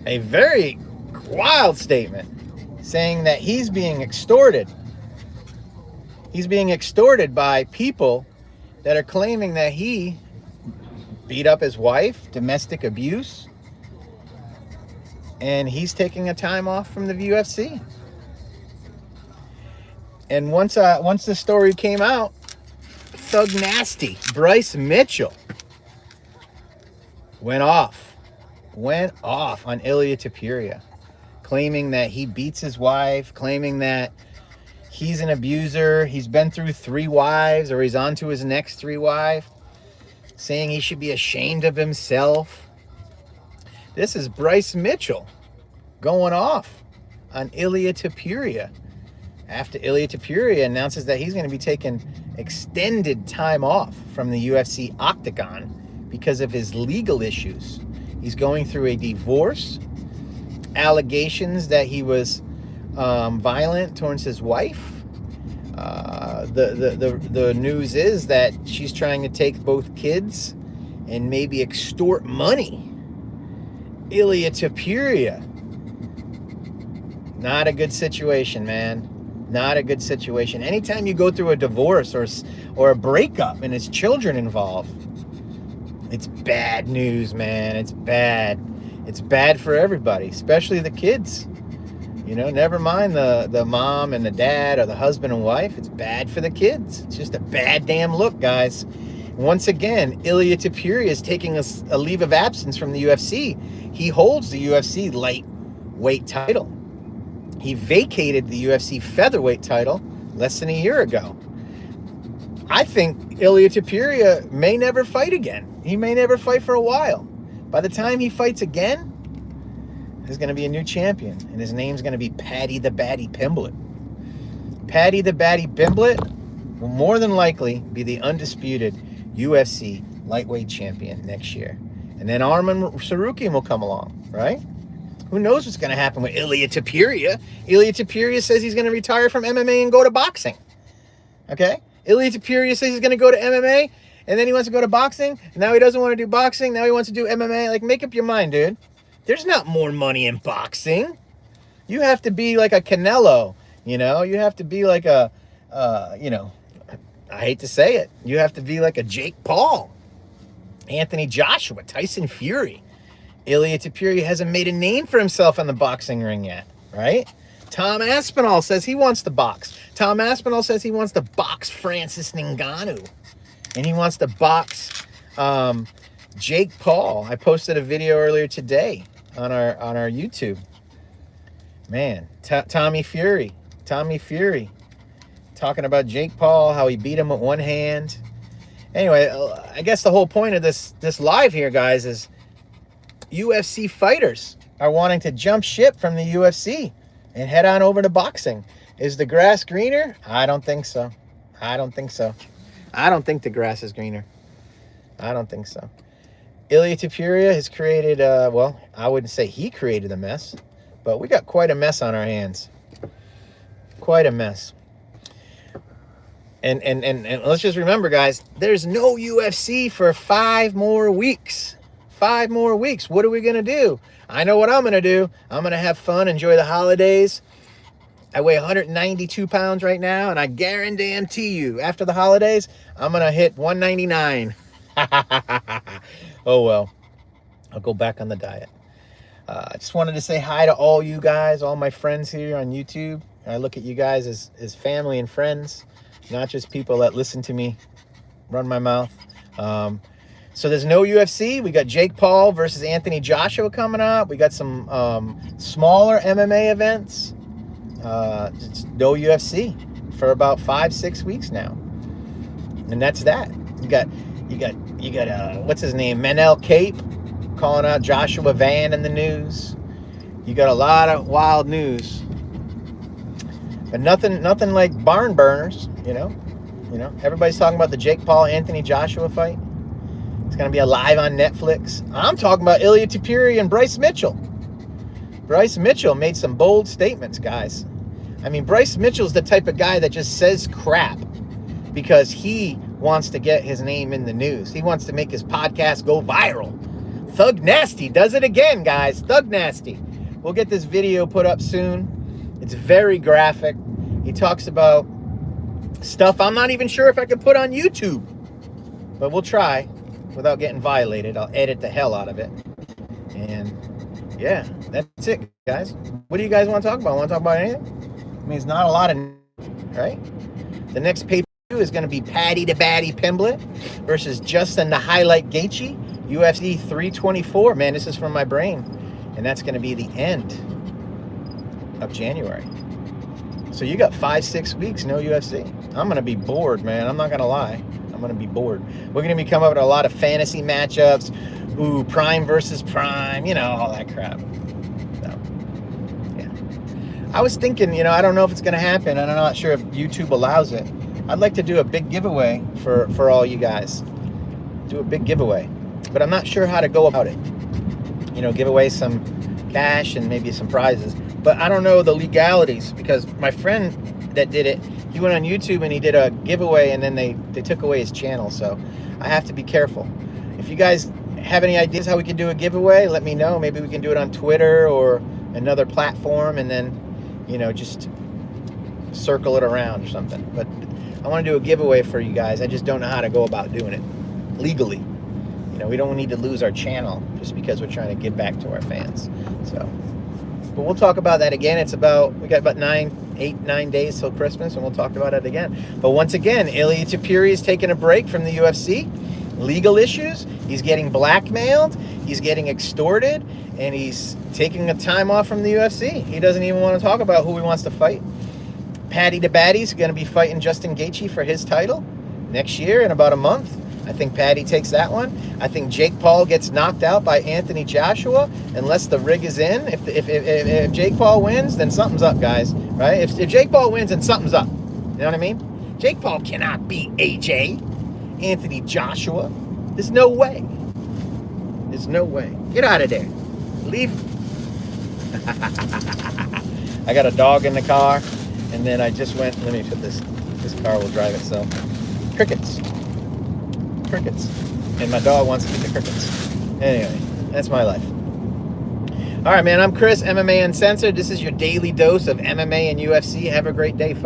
a very wild statement saying that he's being extorted. He's being extorted by people that are claiming that he beat up his wife, domestic abuse, and he's taking a time off from the UFC. And once the story came out, Thug Nasty, Bryce Mitchell, went off on Ilia Topuria, claiming that he beats his wife, claiming that he's an abuser, he's been through 3 wives, or he's on to his next 3 wives, saying he should be ashamed of himself. This is Bryce Mitchell going off on Ilia Topuria after Ilia Topuria announces that he's going to be taking extended time off from the UFC octagon because of his legal issues. He's going through a divorce, allegations that he was violent towards his wife. The news is that she's trying to take both kids and maybe extort money. Ilia Topuria. Not a good situation, man. Not a good situation. Anytime you go through a divorce or a breakup and there's children involved, it's bad news, man. It's bad. It's bad for everybody, especially the kids. You know, never mind the mom and the dad or the husband and wife. It's bad for the kids. It's just a bad damn look, guys. Once again, Ilia Topuria is taking a leave of absence from the UFC. He holds the UFC lightweight title. He vacated the UFC featherweight title less than a year ago. I think Ilia Topuria may never fight again. He may never fight for a while. By the time he fights again, there's going to be a new champion, and his name's going to be Paddy the Baddy Pimblett. Paddy the Baddy Pimblett will more than likely be the undisputed UFC lightweight champion next year. And then Arman Sarukian will come along, right? Who knows what's going to happen with Ilia Topuria? Ilia Topuria says he's going to retire from MMA and go to boxing. Okay? Ilia Topuria says he's going to go to MMA, and then he wants to go to boxing, and now he doesn't want to do boxing, now he wants to do MMA. Like, make up your mind, dude. There's not more money in boxing. You have to be like a Canelo, you know? You have to be like a, I hate to say it, you have to be like a Jake Paul, Anthony Joshua, Tyson Fury. Ilia Topuria hasn't made a name for himself in the boxing ring yet, right? Tom Aspinall says he wants to box. Tom Aspinall says he wants to box Francis Ngannou. And he wants to box Jake Paul. I posted a video earlier today on our YouTube. Man, Tommy Fury, talking about Jake Paul, how he beat him with one hand. Anyway, I guess the whole point of this live here, guys, is UFC fighters are wanting to jump ship from the UFC and head on over to boxing. Is the grass greener? I don't think so. I don't think the grass is greener. I don't think so. Ilia Topuria has created, well, I wouldn't say he created a mess, but we got quite a mess on our hands. Quite a mess. And let's just remember, guys, there's no UFC for 5 more weeks. 5 more weeks. What are we going to do? I know what I'm going to do. I'm going to have fun, enjoy the holidays. I weigh 192 pounds right now, and I guarantee you, after the holidays, I'm going to hit 199. Oh, well. I'll go back on the diet. I just wanted to say hi to all you guys, all my friends here on YouTube. I look at you guys as family and friends, not just people that listen to me run my mouth. So there's no UFC. We got Jake Paul versus Anthony Joshua coming up. We got some smaller MMA events. It's no UFC for about 5-6 weeks now, and that's that. You got what's his name, Manel Cape, calling out Joshua Van in the news. You got a lot of wild news, but nothing like barn burners. You know, everybody's talking about the Jake Paul Anthony Joshua fight. It's going to be live on Netflix. I'm talking about Ilia Topuria and Bryce Mitchell. Bryce Mitchell made some bold statements, guys. I mean, Bryce Mitchell's the type of guy that just says crap because he wants to get his name in the news. He wants to make his podcast go viral. Thug Nasty does it again, guys. Thug Nasty. We'll get this video put up soon. It's very graphic. He talks about stuff I'm not even sure if I can put on YouTube. But we'll try without getting violated. I'll edit the hell out of it. And yeah, that's it, guys. What do you guys want to talk about? Want to talk about anything? I mean, it's not a lot of, right? The next pay-per-view is going to be Paddy the Baddy Pimblett versus Justin the Highlight Gaethje, UFC 324. Man, this is from my brain. And that's going to be the end of January. So you got 5-6 weeks, no UFC. I'm going to be bored, man. I'm not going to lie. I'm going to be bored. We're going to be coming up with a lot of fantasy matchups. Ooh, Prime versus Prime, you know, all that crap. So, yeah. I was thinking, you know, I don't know if it's going to happen, and I'm not sure if YouTube allows it. I'd like to do a big giveaway for all you guys. Do a big giveaway. But I'm not sure how to go about it. You know, give away some cash and maybe some prizes. But I don't know the legalities, because my friend that did it, he went on YouTube and he did a giveaway, and then they took away his channel. So I have to be careful. If you guys have any ideas how we can do a giveaway, let me know. Maybe we can do it on Twitter or another platform, and then, you know, just circle it around or something. But I want to do a giveaway for you guys. I just don't know how to go about doing it legally. You know, we don't need to lose our channel just because we're trying to give back to our fans. So, but we'll talk about that again. We got about 9 days till Christmas, and we'll talk about it again. But once again, Ilia Topuria is taking a break from the UFC. Legal issues. He's getting blackmailed. He's getting extorted, and he's taking a time off from the UFC. He doesn't even want to talk about who he wants to fight. Paddy the Baddy's going to be fighting Justin Gaethje for his title next year in about a month. I think Paddy takes that one. I think Jake Paul gets knocked out by Anthony Joshua unless the rig is in. If Jake Paul wins, then something's up, guys. Right? If Jake Paul wins, then something's up. You know what I mean? Jake Paul cannot beat AJ. Anthony Joshua. There's no way. There's no way. Get out of there. Leave. I got a dog in the car, and then I just went, let me put this car will drive itself. Crickets. And my dog wants to eat the crickets. Anyway, that's my life. All right, man, I'm Chris, MMA Uncensored. This is your daily dose of MMA and UFC. Have a great day, folks.